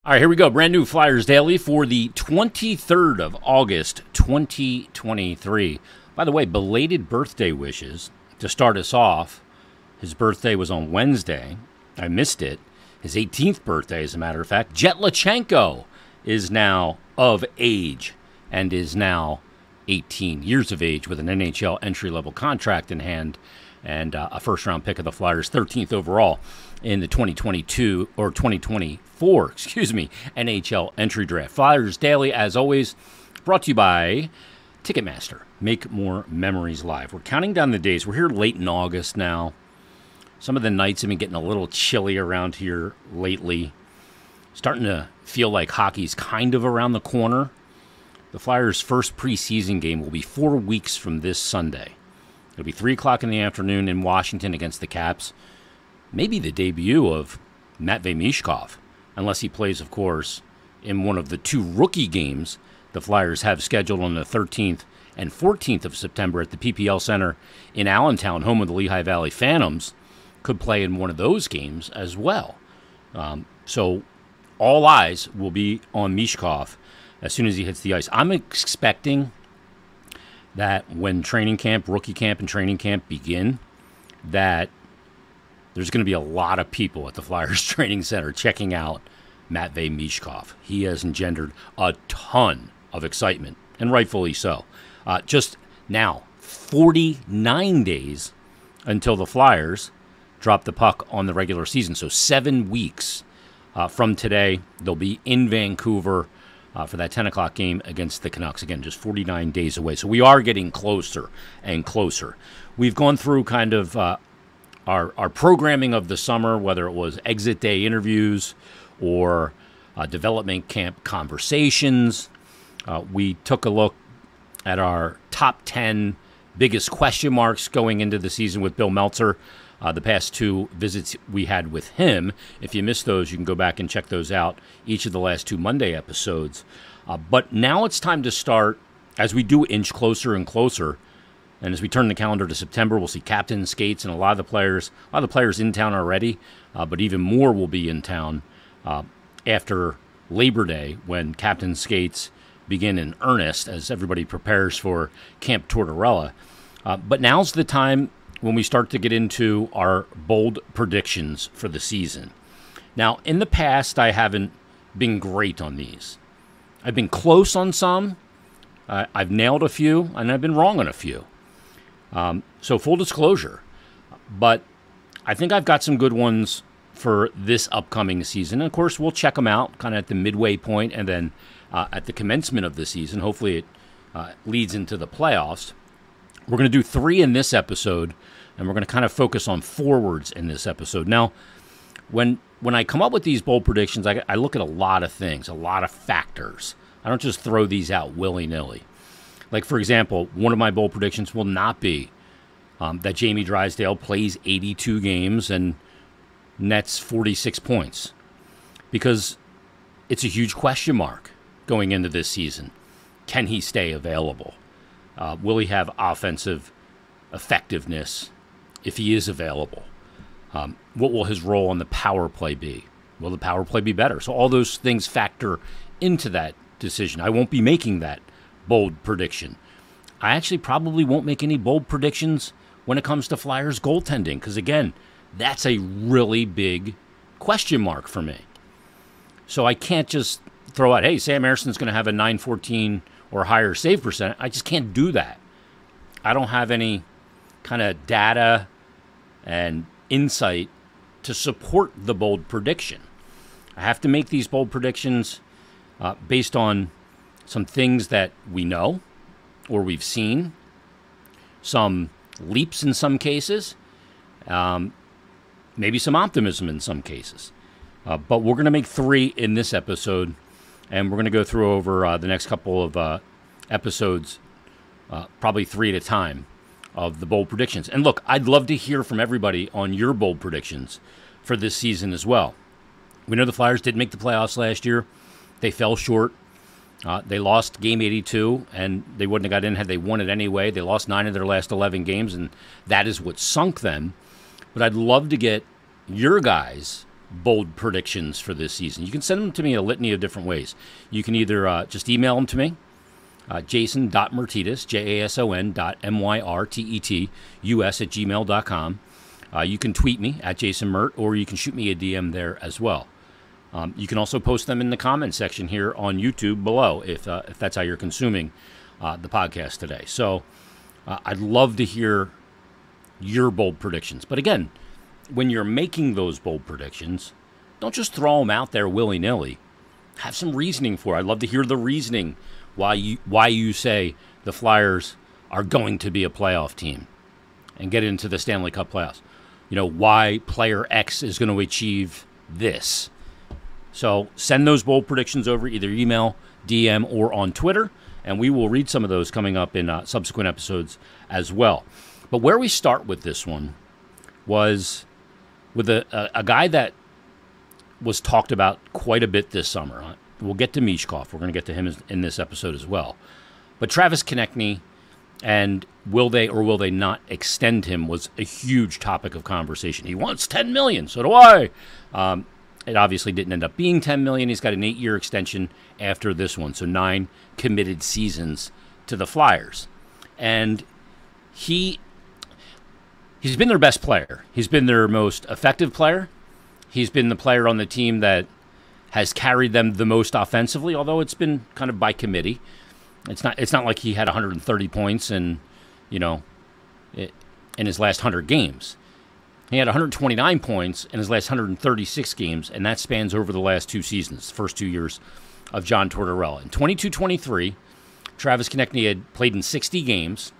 All right, here we go. Brand new Flyers Daily for the 23rd of August, 2023. By the way, belated birthday wishes to start us off. His birthday was on Wednesday. I missed it. His 18th birthday, as a matter of fact. Jetlachenko is now of age and is now 18 years of age with an NHL entry-level contract in hand and a first-round pick of the Flyers, 13th overall in the 2024 NHL entry draft. Flyers Daily, as always, brought to you by Ticketmaster. Make more memories live. We're counting down the days. We're here late in August now. Some of the nights have been getting a little chilly around here lately. Starting to feel like hockey's kind of around the corner. The Flyers' first preseason game will be 4 weeks from this Sunday. It'll be 3 o'clock in the afternoon in Washington against the Caps. Maybe the debut of Tippett and Michkov, unless he plays, of course, in one of the 2 rookie games the Flyers have scheduled on the 13th and 14th of September at the PPL Center in Allentown, home of the Lehigh Valley Phantoms. Could play in one of those games as well. So all eyes will be on Michkov as soon as he hits the ice. I'm expecting that when training camp, rookie camp, and training camp begin, that there's going to be a lot of people at the Flyers training center checking out Tippett and Michkov. He has engendered a ton of excitement, and rightfully so. Just now, 49 days until the Flyers drop the puck on the regular season. So 7 weeks from today, they'll be in Vancouver for that 10 o'clock game against the Canucks. Again, just 49 days away. So we are getting closer and closer. We've gone through kind of our programming of the summer, whether it was exit day interviews or development camp conversations. We took a look at our top 10 biggest question marks going into the season with Bill Meltzer. The past 2 visits we had with him. If you missed those, you can go back and check those out, each of the last 2 Monday episodes. But now it's time to start, as we do inch closer and closer, and as we turn the calendar to September, we'll see captain skates and a lot of the players in town already, but even more will be in town after Labor Day when captain skates begin in earnest as everybody prepares for Camp Tortorella. But now's the time when we start to get into our bold predictions for the season. Now, in the past, I haven't been great on these. I've been close on some, I've nailed a few, and I've been wrong on a few. So full disclosure, but I think I've got some good ones for this upcoming season. And of course, we'll check them out kind of at the midway point and then at the commencement of the season. Hopefully it leads into the playoffs. We're going to do 3 in this episode, and we're going to kind of focus on forwards in this episode. Now, when I come up with these bold predictions, I look at a lot of things, a lot of factors. I don't just throw these out willy-nilly. Like, for example, one of my bold predictions will not be that Jamie Drysdale plays 82 games and nets 46 points, because it's a huge question mark going into this season. Can he stay available? Will he have offensive effectiveness if he is available? What will his role on the power play be? Will the power play be better? So all those things factor into that decision. I won't be making that bold prediction. I actually probably won't make any bold predictions when it comes to Flyers goaltending, because, again, that's a really big question mark for me. So I can't just throw out, hey, Sam Erson's going to have a .914 or higher save percent. I just can't do that. I don't have any kind of data and insight to support the bold prediction. I have to make these bold predictions based on some things that we know or we've seen, some leaps in some cases, maybe some optimism in some cases. But we're going to make 3 in this episode, and we're going to go through over the next couple of episodes, probably 3 at a time, of the bold predictions. And look, I'd love to hear from everybody on your bold predictions for this season as well. We know the Flyers did make the playoffs last year. They fell short. They lost game 82, and they wouldn't have got in had they won it anyway. They lost 9 of their last 11 games, and that is what sunk them. But I'd love to get your guys' bold predictions for this season. You can send them to me a litany of different ways. You can either just email them to me, jason.myrtetus, jason.myrtetus@gmail.com. You can tweet me at Jason Myrt, or you can shoot me a DM there as well. You can also post them in the comment section here on YouTube below if that's how you're consuming the podcast today. So I'd love to hear your bold predictions. But again, when you're making those bold predictions, don't just throw them out there willy-nilly. Have some reasoning for it. I'd love to hear the reasoning why you say the Flyers are going to be a playoff team and get into the Stanley Cup playoffs. You know, why player X is going to achieve this. So send those bold predictions over either email, DM, or on Twitter, and we will read some of those coming up in subsequent episodes as well. But where we start with this one was with a guy that was talked about quite a bit this summer. We'll get to Michkov. We're going to get to him in this episode as well. But Travis Konecny, and will they or will they not extend him, was a huge topic of conversation. He wants $10 million, so do I. It obviously didn't end up being $10 million. He's got an 8-year extension after this one, so 9 committed seasons to the Flyers. And he's been their best player. He's been their most effective player. He's been the player on the team that has carried them the most offensively, although it's been kind of by committee. It's not like he had 130 points in his last 100 games. He had 129 points in his last 136 games, and that spans over the last 2 seasons, the first 2 years of John Tortorella. In 22-23, Travis Konecny had played in 60 games,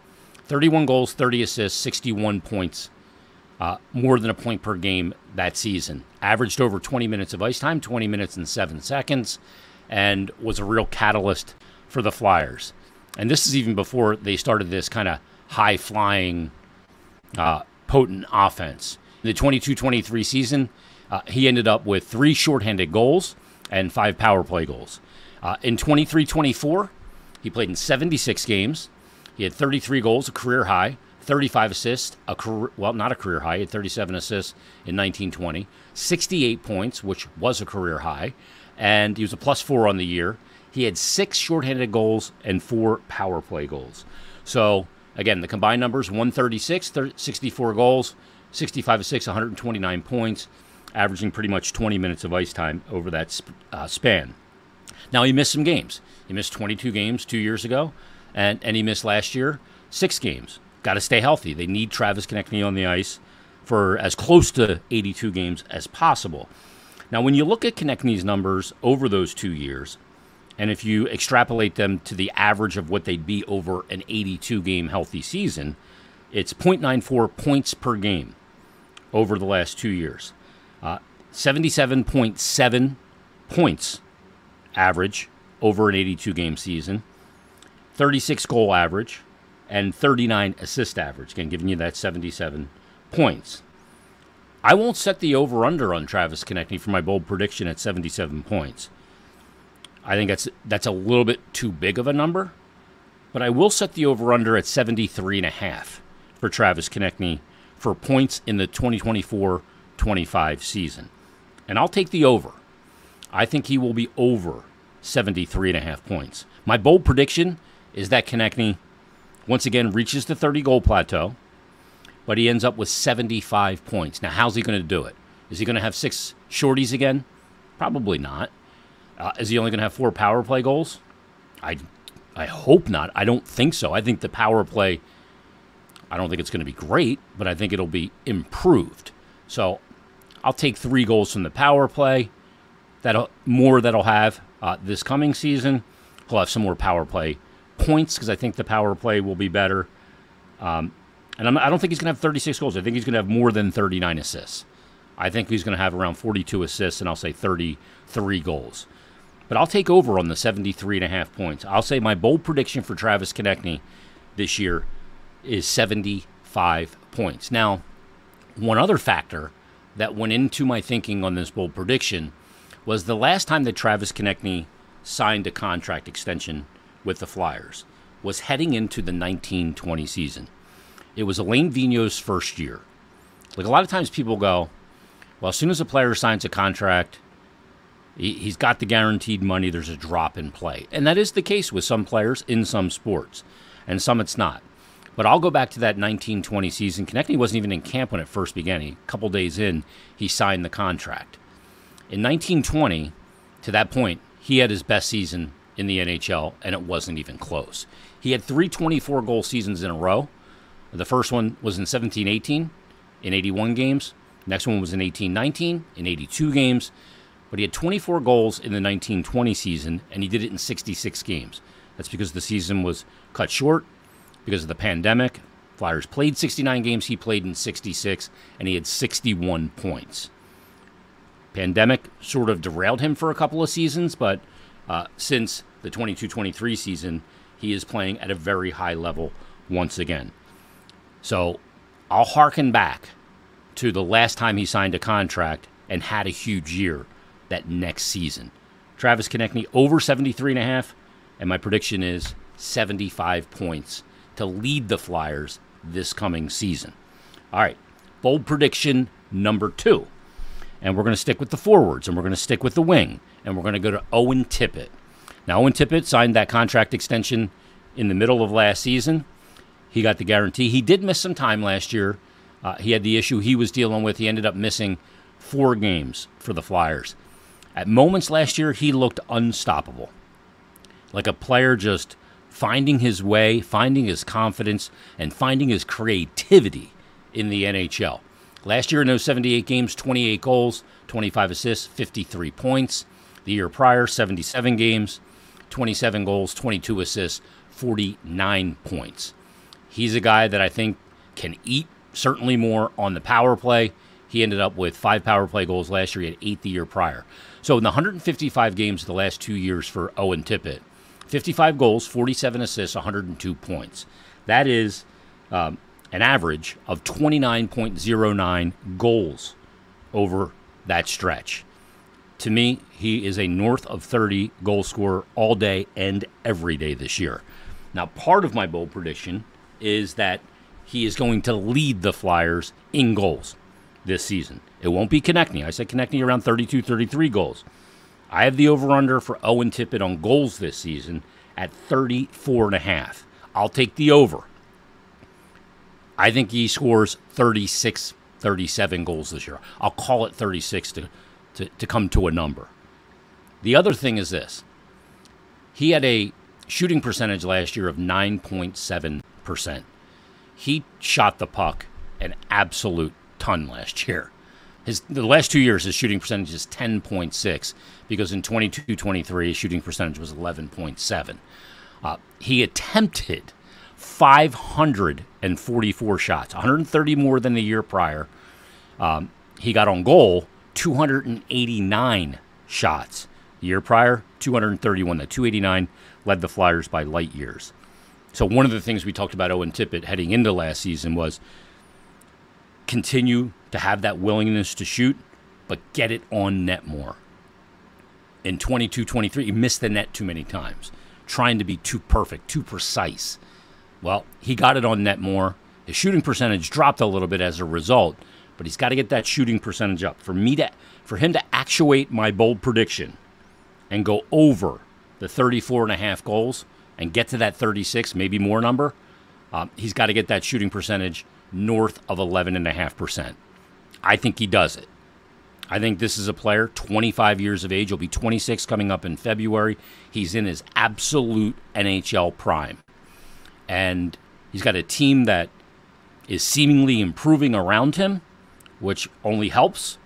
31 goals, 30 assists, 61 points, more than a point per game that season. Averaged over 20 minutes of ice time, 20 minutes and 7 seconds, and was a real catalyst for the Flyers. And this is even before they started this kind of high-flying, potent offense. In the 22-23 season, he ended up with 3 shorthanded goals and 5 power play goals. In 23-24, he played in 76 games. He had 33 goals, a career high, 35 assists, not a career high. He had 37 assists in 19-20, 68 points, which was a career high, and he was a +4 on the year. He had 6 shorthanded goals and 4 power play goals. So, again, the combined numbers, 136, 64 goals, 65 assists, 129 points, averaging pretty much 20 minutes of ice time over that span. Now, he missed some games. He missed 22 games 2 years ago, and he missed last year 6 games. Got to stay healthy. They need Travis Konecny on the ice for as close to 82 games as possible. Now, when you look at Konechny's numbers over those 2 years, and if you extrapolate them to the average of what they'd be over an 82-game healthy season, it's 0.94 points per game over the last 2 years. 77.7 points average over an 82-game season, 36 goal average, and 39 assist average, again, giving you that 77 points. I won't set the over-under on Travis Konecny for my bold prediction at 77 points. I think that's a little bit too big of a number, but I will set the over-under at 73.5 for Travis Konecny for points in the 2024-25 season. And I'll take the over. I think he will be over 73.5 points. My bold prediction is that Konecny once again reaches the 30-goal plateau, but he ends up with 75 points. Now, how's he going to do it? Is he going to have 6 shorties again? Probably not. Is he only going to have 4 power play goals? I hope not. I don't think so. I think the power play, I don't think it's going to be great, but I think it'll be improved. So I'll take 3 goals from the power play. That'll have this coming season. He'll have some more power play points because I think the power play will be better. And I don't think he's going to have 36 goals. I think he's going to have more than 39 assists. I think he's going to have around 42 assists, and I'll say 33 goals. But I'll take over on the 73.5 points. I'll say my bold prediction for Travis Konecny this year is 75 points. Now, one other factor that went into my thinking on this bold prediction was the last time that Travis Konecny signed a contract extension with the Flyers was heading into the 19-20 season. It was Alain Vigneault's first year. Like a lot of times people go, Well, as soon as a player signs a contract, he's got the guaranteed money. There's a drop in play. And that is the case with some players in some sports, and some it's not. But I'll go back to that 1920 season. Konecny wasn't even in camp when it first began. A couple days in, he signed the contract. In 1920, to that point, he had his best season in the NHL, and it wasn't even close. He had 3 24-goal seasons in a row. The first one was in 17-18 in 81 games. Next one was in 18-19 in 82 games. But he had 24 goals in the 1920 season, and he did it in 66 games. That's because the season was cut short because of the pandemic. Flyers played 69 games. He played in 66, and he had 61 points. Pandemic sort of derailed him for a couple of seasons, but since the 22-23 season, he is playing at a very high level once again. So I'll hearken back to the last time he signed a contract and had a huge year that next season. Travis Konecny over 73.5, and my prediction is 75 points to lead the Flyers this coming season. All right, bold prediction number 2. And we're going to stick with the forwards, and we're going to stick with the wing, and we're going to go to Owen Tippett. Now, Owen Tippett signed that contract extension in the middle of last season. He got the guarantee. He did miss some time last year. He had the issue he was dealing with. He ended up missing 4 games for the Flyers. At moments last year, he looked unstoppable. Like a player just finding his way, finding his confidence, and finding his creativity in the NHL. Last year in those 78 games, 28 goals, 25 assists, 53 points. The year prior, 77 games, 27 goals, 22 assists, 49 points. He's a guy that I think can eat certainly more on the power play. He ended up with 5 power play goals last year. He had 8 the year prior. So in the 155 games the last 2 years for Owen Tippett, 55 goals, 47 assists, 102 points. That is an average of 29.09 goals over that stretch. To me, he is a north of 30 goal scorer all day and every day this year. Now, part of my bold prediction is that he is going to lead the Flyers in goals this season. It won't be Konecny. I said Konecny around 32, 33 goals. I have the over-under for Owen Tippett on goals this season at 34.5. I'll take the over. I think he scores 36, 37 goals this year. I'll call it 36 to come to a number. The other thing is this. He had a shooting percentage last year of 9.7%. He shot the puck an absolute ton last year. The last 2 years, his shooting percentage is 10.6 because in 22-23, his shooting percentage was 11.7. He attempted 544 shots, 130 more than the year prior. He got on goal 289 shots. The year prior, 231. That 289 led the Flyers by light years. So one of the things we talked about Owen Tippett heading into last season was continue to have that willingness to shoot, but get it on net more. In 22-23, he missed the net too many times, trying to be too perfect, too precise. Well, he got it on net more. His shooting percentage dropped a little bit as a result, but he's got to get that shooting percentage up. For him to actuate my bold prediction and go over the 34.5 goals and get to that 36, maybe more number, he's got to get that shooting percentage north of 11.5%. I think he does it. I think this is a player, 25 years of age. He'll be 26 coming up in February. He's in his absolute NHL prime. And he's got a team that is seemingly improving around him, which only helps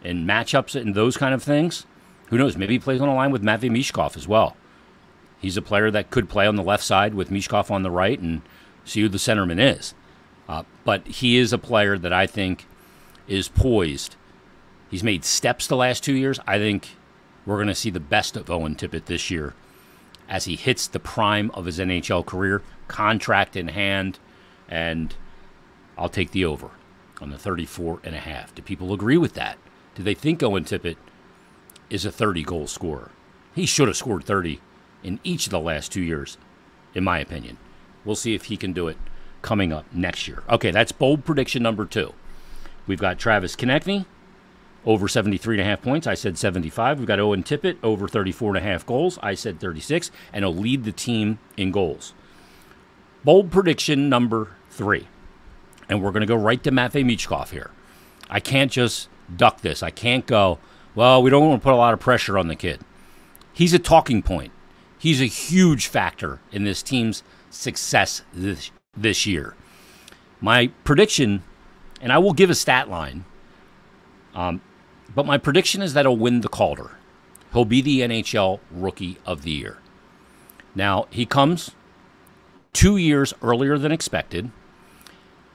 in matchups and those kind of things. Who knows? Maybe he plays on a line with Matvei Michkov as well. He's a player that could play on the left side with Michkov on the right and see who the centerman is. But he is a player that I think is poised. He's made steps the last 2 years. I think we're going to see the best of Owen Tippett this year as he hits the prime of his NHL career, contract in hand, and I'll take the over on the 34.5. Do people agree with that? Do they think Owen Tippett is a 30-goal scorer? He should have scored 30 in each of the last 2 years, in my opinion. We'll see if he can do it coming up next year. Okay, that's bold prediction number 2. We've got Travis Konecny over 73.5 points. I said 75. We've got Owen Tippett over 34.5 goals. I said 36. And he'll lead the team in goals. Bold prediction number 3. And we're going to go right to Matvei Michkov here. I can't just duck this. I can't go, well, we don't want to put a lot of pressure on the kid. He's a talking point. He's a huge factor in this team's success this year. My prediction, and I will give a stat line, but my prediction is that he'll win the Calder. He'll be the NHL Rookie of the Year. Now, he comes 2 years earlier than expected.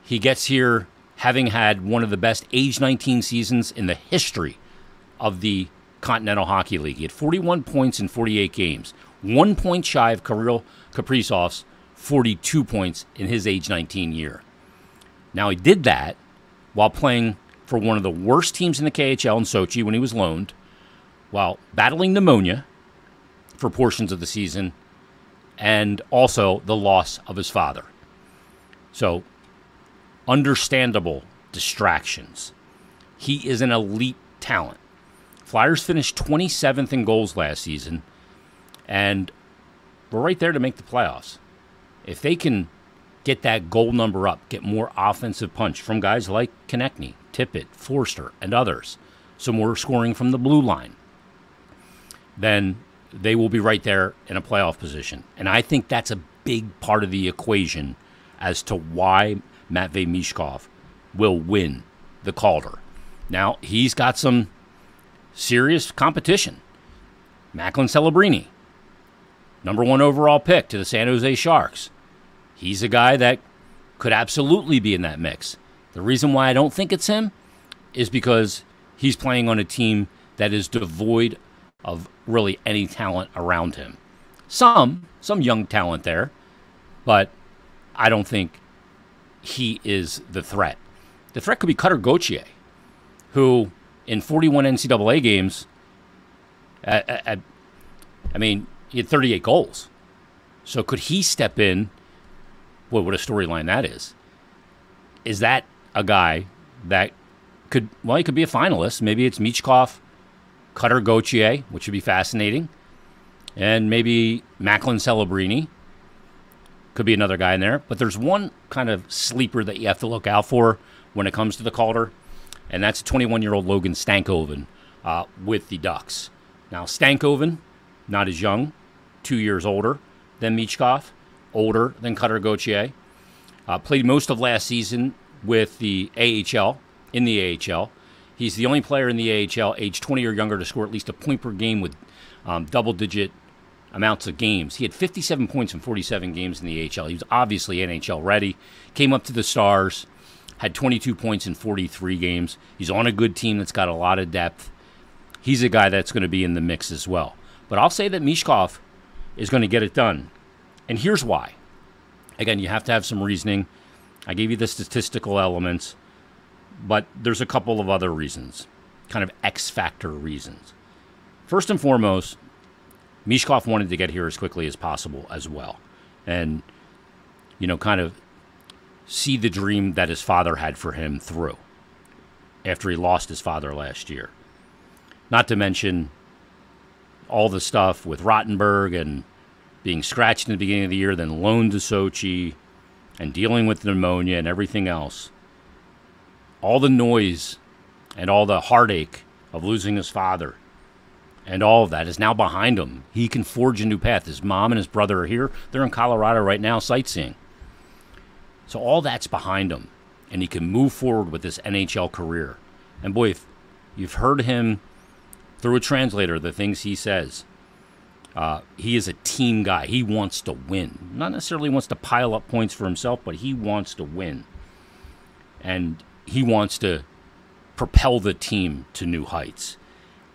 He gets here having had one of the best age 19 seasons in the history of the Continental Hockey League. He had 41 points in 48 games, 1 point shy of Kirill Kaprizov's 42 points in his age 19 year. Now, he did that while playing for one of the worst teams in the KHL in Sochi when he was loaned, while battling pneumonia for portions of the season, and also the loss of his father. So, understandable distractions. He is an elite talent. Flyers finished 27th in goals last season, and we're right there to make the playoffs. If they can get that goal number up, get more offensive punch from guys like Konecny, Tippett, Forster, and others, some more scoring from the blue line, then they will be right there in a playoff position. And I think that's a big part of the equation as to why Matvei Michkov will win the Calder. Now, he's got some serious competition. Macklin Celebrini, number 1 overall pick to the San Jose Sharks. He's a guy that could absolutely be in that mix. The reason why I don't think it's him is because he's playing on a team that is devoid of really any talent around him. Some young talent there, but I don't think he is the threat. The threat could be Cutter Gauthier, who in 41 NCAA games, I mean, he had 38 goals. So could he step in? Well, what a storyline that is. Is that a guy that could, well, he could be a finalist. Maybe it's Michkov, Cutter Gauthier, which would be fascinating. And maybe Macklin Celebrini could be another guy in there. But there's one kind of sleeper that you have to look out for when it comes to the Calder, and that's 21-year-old Logan Stankoven with the Ducks. Now, Stankoven, not as young, 2 years older than Michkov, older than Cutter Gauthier. Played most of last season with the AHL, in the AHL. He's the only player in the AHL age 20 or younger to score at least a point per game with double-digit amounts of games. He had 57 points in 47 games in the AHL. He was obviously NHL ready. Came up to the Stars, had 22 points in 43 games. He's on a good team that's got a lot of depth. He's a guy that's going to be in the mix as well. But I'll say that Michkov is going to get it done. And here's why. Again, you have to have some reasoning. I gave you the statistical elements, but there's a couple of other reasons, kind of X-factor reasons. First and foremost, Michkov wanted to get here as quickly as possible as well. And, you know, kind of see the dream that his father had for him through after he lost his father last year. Not to mention all the stuff with Rottenberg and being scratched in the beginning of the year, then loaned to Sochi, and dealing with pneumonia and everything else. All the noise and all the heartache of losing his father and all of that is now behind him. He can forge a new path. His mom and his brother are here. They're in Colorado right now sightseeing. So all that's behind him, and he can move forward with this NHL career. And boy, if you've heard him through a translator, the things he says, he is a team guy. He wants to win. Not necessarily wants to pile up points for himself, but he wants to win. And he wants to propel the team to new heights.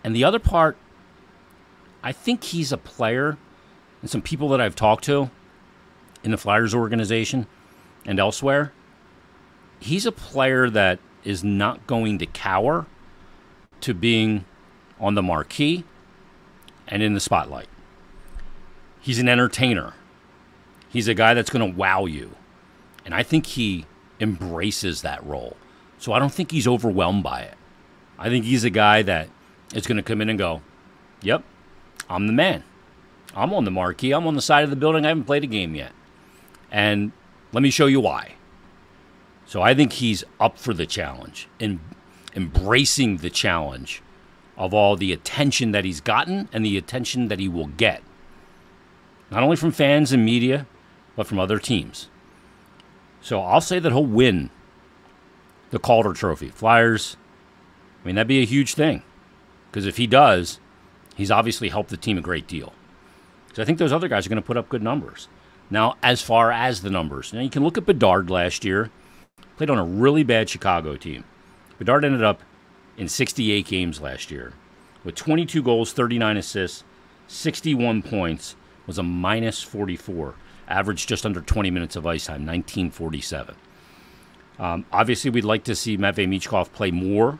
And the other part, I think he's a player, and some people that I've talked to in the Flyers organization and elsewhere, he's a player that is not going to cower to being on the marquee and in the spotlight. He's an entertainer. He's a guy that's going to wow you. And I think he embraces that role. So I don't think he's overwhelmed by it. I think he's a guy that is going to come in and go, yep, I'm the man. I'm on the marquee. I'm on the side of the building. I haven't played a game yet. And let me show you why. So I think he's up for the challenge and embracing the challenge of all the attention that he's gotten and the attention that he will get. Not only from fans and media, but from other teams. So I'll say that he'll win the Calder Trophy. Flyers, I mean, that'd be a huge thing. Because if he does, he's obviously helped the team a great deal. So I think those other guys are going to put up good numbers. Now, as far as the numbers, you can look at Bedard last year. Played on a really bad Chicago team. Bedard ended up in 68 games last year with 22 goals, 39 assists, 61 points, was a minus 44. Averaged just under 20 minutes of ice time, 1947. Obviously, we'd like to see Matvei Michkov play more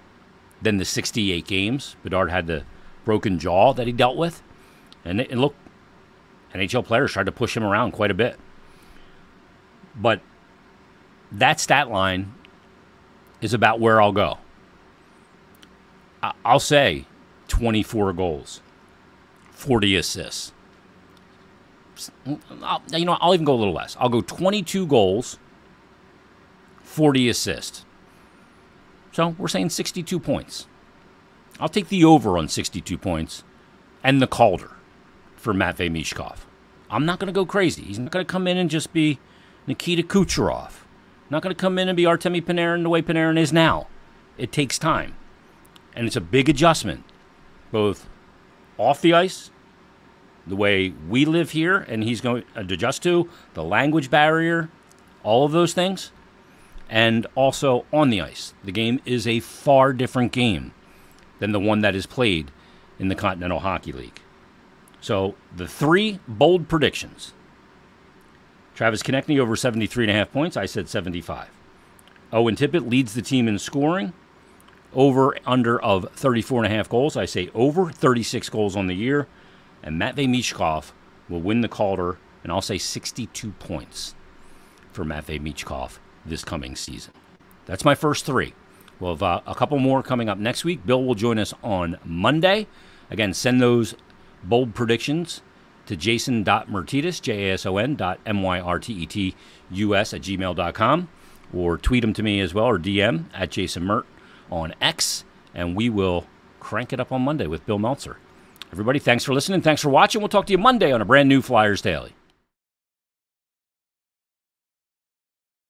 than the 68 games. Bedard had the broken jaw that he dealt with. And look, NHL players tried to push him around quite a bit. But that stat line is about where I'll go. I'll say 24 goals, 40 assists. I'll even go a little less. I'll go 22 goals, 40 assists. So we're saying 62 points. I'll take the over on 62 points and the Calder for Matvei Michkov. I'm not going to go crazy. He's not going to come in and just be Nikita Kucherov. Not going to come in and be Artemi Panarin the way Panarin is now. It takes time. And it's a big adjustment, both off the ice, the way we live here, and he's going to adjust to, the language barrier, all of those things, and also on the ice. The game is a far different game than the one that is played in the Continental Hockey League. So the three bold predictions. Travis Konecny over 73.5 points. I said 75. Owen Tippett leads the team in scoring. Over under of 34.5 goals. I say over 36 goals on the year. And Matvei Michkov will win the Calder, and I'll say 62 points for Matvei Michkov this coming season. That's my first three. We'll have a couple more coming up next week. Bill will join us on Monday. Again, send those bold predictions to jason.myrtetus, jason.myrtetus@gmail.com, or tweet them to me as well, or DM at jasonmyrt on X, and we will crank it up on Monday with Bill Meltzer. Everybody, thanks for listening. Thanks for watching. We'll talk to you Monday on a brand new Flyers Daily.